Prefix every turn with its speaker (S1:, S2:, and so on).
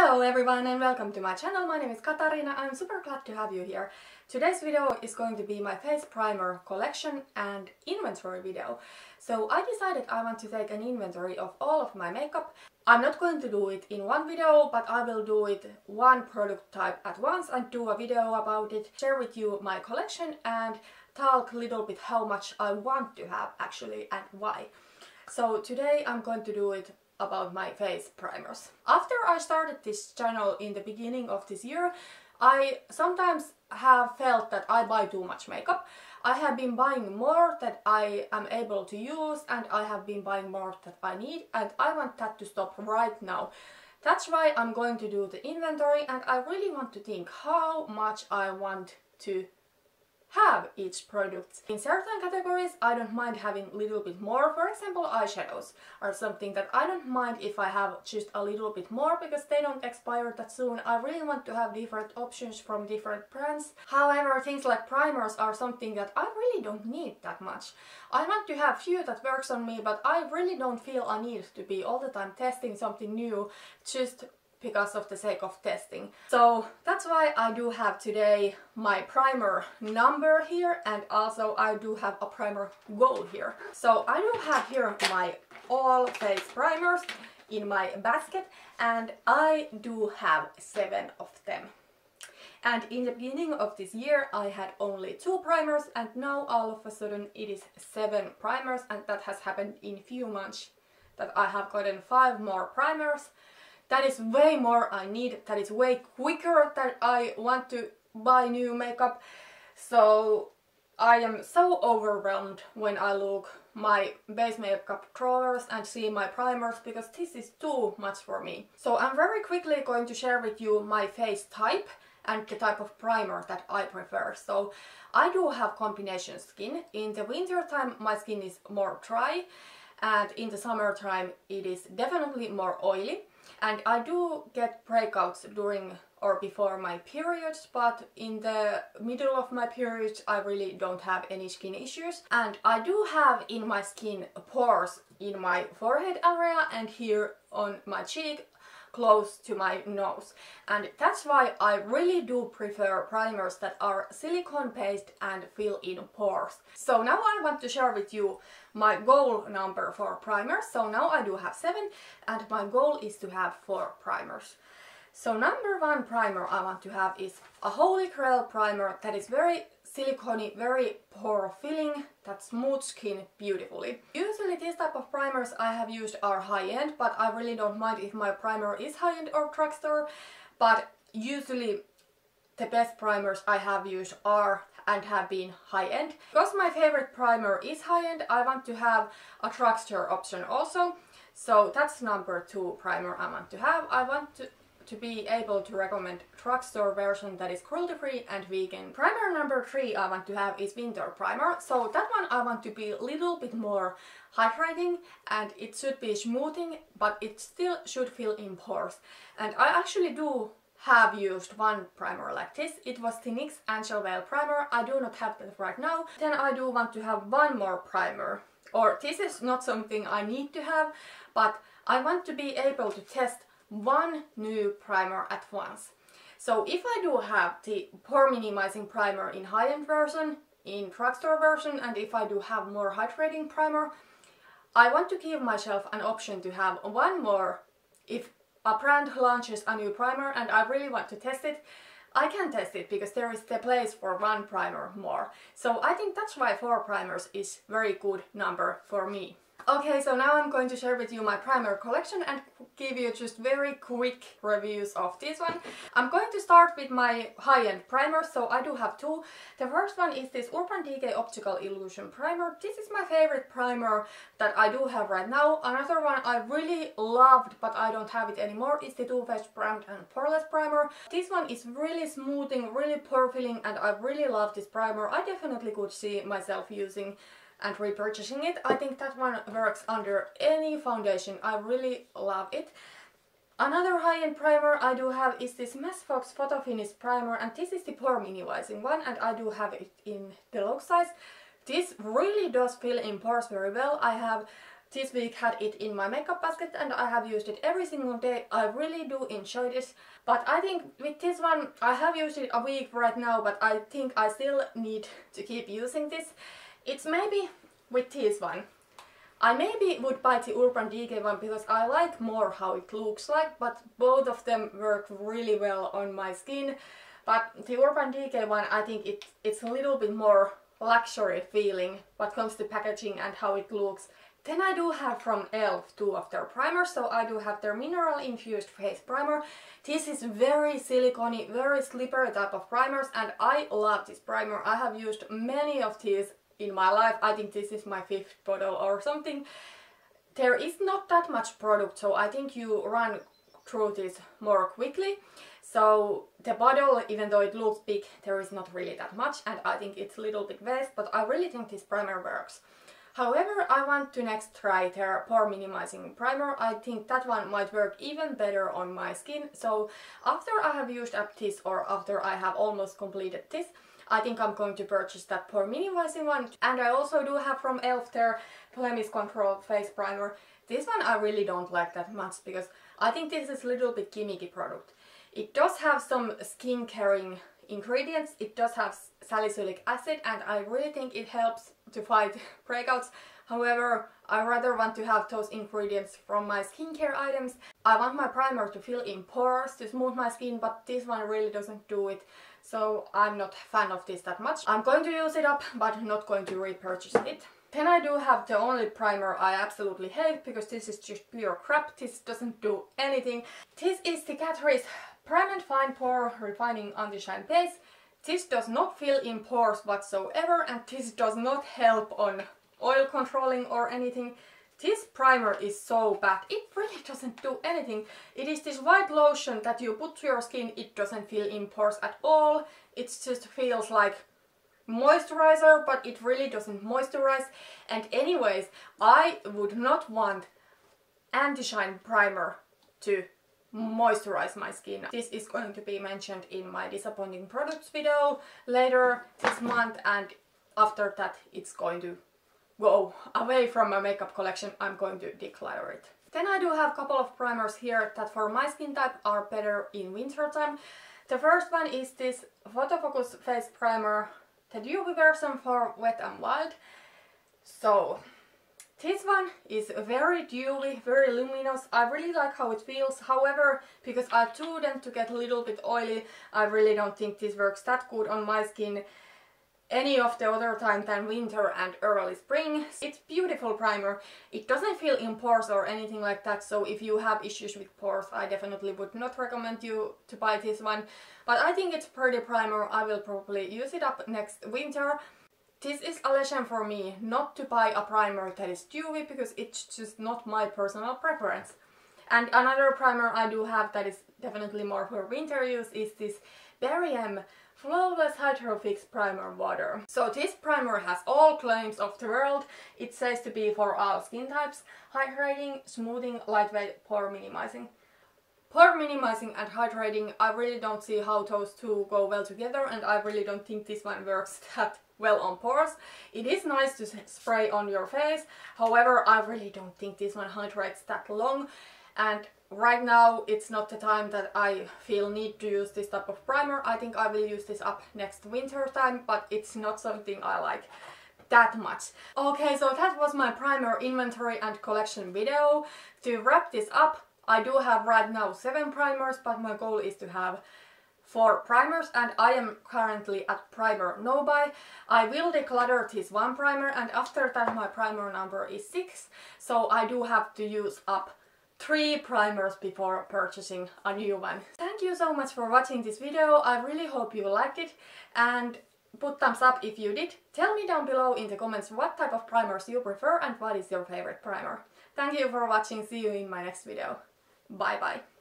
S1: Hello everyone and welcome to my channel. My name is Katarina. I'm super glad to have you here. Today's video is going to be my face primer collection and inventory video. So I decided I want to take an inventory of all of my makeup. I'm not going to do it in one video, but I will do it one product type at once and do a video about it, share with you my collection and talk a little bit how much I want to have actually and why. So today I'm going to do it about my face primers. After I started this channel in the beginning of this year, I sometimes have felt that I buy too much makeup. I have been buying more that I am able to use and I have been buying more that I need, and I want that to stop right now. That's why I'm going to do the inventory, and I really want to think how much I want to have each product. In certain categories I don't mind having a little bit more. For example, eyeshadows are something that I don't mind if I have just a little bit more because they don't expire that soon. I really want to have different options from different brands. However, things like primers are something that I really don't need that much. I want to have few that works on me, but I really don't feel a need to be all the time testing something new just because of the sake of testing. So that's why I do have today my primer number here, and also I do have a primer goal here. So I do have here my all face primers in my basket, and I do have 7 of them. And in the beginning of this year I had only 2 primers, and now all of a sudden it is 7 primers, and that has happened in few months that I have gotten 5 more primers. That is way more I need, that is way quicker that I want to buy new makeup. So I am so overwhelmed when I look my base makeup drawers and see my primers, because this is too much for me. So I'm very quickly going to share with you my face type and the type of primer that I prefer. So I do have combination skin. In the winter time my skin is more dry, and in the summertime it is definitely more oily. And I do get breakouts during or before my periods, but in the middle of my periods I really don't have any skin issues. And I do have in my skin pores in my forehead area and here on my cheek close to my nose, and that's why I really do prefer primers that are silicone based and fill in pores. So now I want to share with you my goal number for primers. So now I do have 7 and my goal is to have 4 primers. So number 1 primer I want to have is a Holy Grail primer that is very silicone-y, very pore filling, that smooths skin beautifully. Usually these type of primers I have used are high-end, but I really don't mind if my primer is high-end or drugstore, but usually the best primers I have used are and have been high-end. Because my favorite primer is high-end, I want to have a drugstore option also. So that's number 2 primer I want to have. I want to be able to recommend drugstore version that is cruelty free and vegan. Primer number 3 I want to have is winter primer. So that one I want to be a little bit more hydrating, and it should be smoothing, but it still should fill in pores. And I actually do have used one primer like this. It was the NYX Angel Veil primer. I do not have that right now. Then I do want to have one more primer, or this is not something I need to have, but I want to be able to test one new primer at once. So if I do have the pore minimizing primer in high-end version, in drugstore version, and if I do have more hydrating primer, I want to give myself an option to have one more. If a brand launches a new primer and I really want to test it, I can test it because there is the place for one primer more. So I think that's why 4 primers is very good number for me. Okay, so now I'm going to share with you my primer collection and give you just very quick reviews of this one. I'm going to start with my high-end primers, so I do have 2. The first one is this Urban Decay Optical Illusion Primer. This is my favorite primer that I do have right now. Another one I really loved, but I don't have it anymore, is the Too Faced Primed and Poreless Primer. This one is really smoothing, really pore filling, and I really love this primer. I definitely could see myself using and repurchasing it. I think that one works under any foundation. I really love it. Another high-end primer I do have is this Smashbox Photo Finish Primer, and this is the pore minimizing one, and I do have it in deluxe size. This really does fill in pores very well. I have this week had it in my makeup basket and I have used it every single day. I really do enjoy this, but I think with this one I have used it a week right now, but I think I still need to keep using this. It's maybe with this one. I maybe would buy the Urban Decay one because I like more how it looks like, but both of them work really well on my skin. But the Urban Decay one, I think it's a little bit more luxury feeling what comes to packaging and how it looks. Then I do have from e.l.f. two of their primers, so I do have their Mineral Infused Face Primer. This is very silicone-y, very slippery type of primers, and I love this primer. I have used many of these in my life. I think this is my 5th bottle or something. There is not that much product, so I think you run through this more quickly. So the bottle, even though it looks big, there is not really that much, and I think it's a little bit waste, but I really think this primer works. However, I want to next try their Pore Minimizing Primer. I think that one might work even better on my skin. So after I have used up this, or after I have almost completed this, I think I'm going to purchase that Pore Minimizing one. And I also do have from e.l.f. their Blemish Control Face Primer. This one I really don't like that much because I think this is a little bit gimmicky product. It does have some skin caring ingredients, it does have salicylic acid, and I really think it helps to fight breakouts. However, I rather want to have those ingredients from my skincare items. I want my primer to fill in pores to smooth my skin, but this one really doesn't do it. So I'm not a fan of this that much. I'm going to use it up, but not going to repurchase it. Then I do have the only primer I absolutely hate, because this is just pure crap. This doesn't do anything. This is the Catrice Prime and Fine Pore Refining Anti-Shine Base. This does not fill in pores whatsoever, and this does not help on oil controlling or anything. This primer is so bad. It really doesn't do anything. It is this white lotion that you put to your skin. It doesn't fill in pores at all. It just feels like moisturizer, but it really doesn't moisturize. And anyways, I would not want anti-shine primer to moisturize my skin. This is going to be mentioned in my disappointing products video later this month, and after that it's going to go away from my makeup collection. I'm going to declutter it. Then I do have a couple of primers here that for my skin type are better in winter time. The first one is this PhotoFocus face primer, the Dewy version for Wet and Wild. So this one is very dewy, very luminous. I really like how it feels. However, because I do tend to get a little bit oily, I really don't think this works that good on my skin any of the other time than winter and early spring. It's beautiful primer. It doesn't fill in pores or anything like that, so if you have issues with pores, I definitely would not recommend you to buy this one. But I think it's a pretty primer. I will probably use it up next winter. This is a lesson for me not to buy a primer that is dewy, because it's just not my personal preference. And another primer I do have that is definitely more for winter use is this Berry M Flawless Hydro Fix Primer Water. So this primer has all claims of the world. It says to be for all skin types, hydrating, smoothing, lightweight, pore minimizing. Pore minimizing and hydrating, I really don't see how those two go well together, and I really don't think this one works that well on pores. It is nice to spray on your face, however I really don't think this one hydrates that long, and right now it's not the time that I feel need to use this type of primer. I think I will use this up next winter time, but it's not something I like that much. Okay, so that was my primer inventory and collection video. To wrap this up, I do have right now 7 primers, but my goal is to have 4 primers, and I am currently at primer no buy. I will declutter this 1 primer, and after that my primer number is 6, so I do have to use up 3 primers before purchasing a new one. Thank you so much for watching this video. I really hope you liked it, and put thumbs up if you did. Tell me down below in the comments what type of primers you prefer and what is your favorite primer. Thank you for watching. See you in my next video. Bye bye.